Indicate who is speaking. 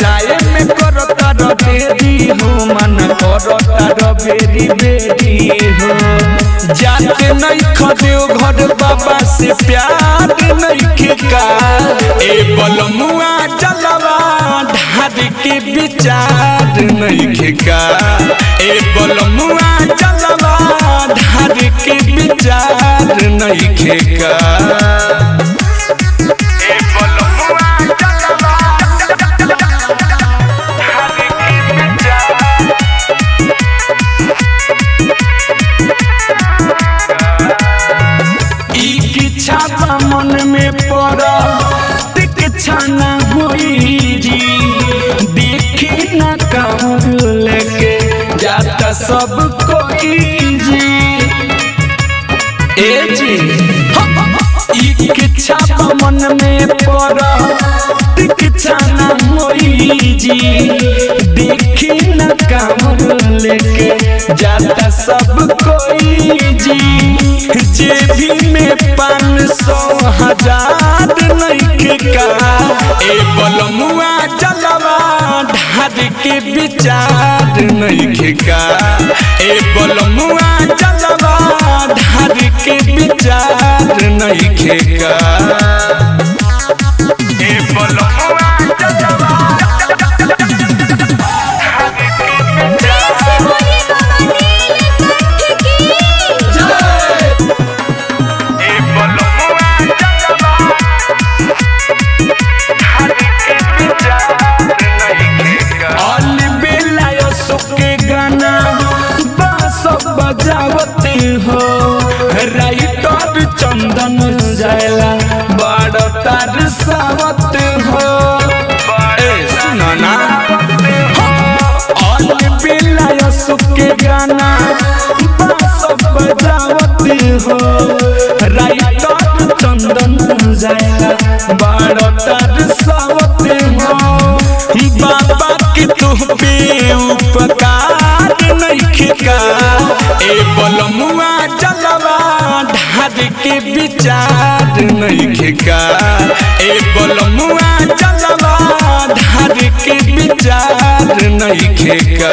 Speaker 1: जाए में करता देरी हो मन करता बेरी बेरी हो जाते नहीं खदेव घर बाबा से प्यार नहीं खेका ए बलमुआ चलवा ढार के विचार नहीं खेका ए बलमुआ चलवा ढार के विचार नहीं खेका मन में पड़ा तिकछा न हुई जी देखी न कांवर लेके जाता सब कोई जी ए जी इच्छा मन में पड़ा तिकछा न हुई जी देखी न कांवर लेके जाता सब कोई जी जेबी में 500,000 नहीं का ए बलमुआ चलवा ढार के विचार नहीं का ए बलमुआ चलवा ढार के विचार नहीं का ए बलमुआ चलवा बजावते हो राइटर चंदन जायला बड़ तार सावत हो ए सुना ना ऑल बेला सुके गाना सब बजावते हो राइटर चंदन जायला बड़ तार सावत हो बाबा के तू पे उपकार नहीं का ए बलमुआ चलवा ढार के विचार नहीं का ए बलमुआ चलवा ढार के विचार नहीं का।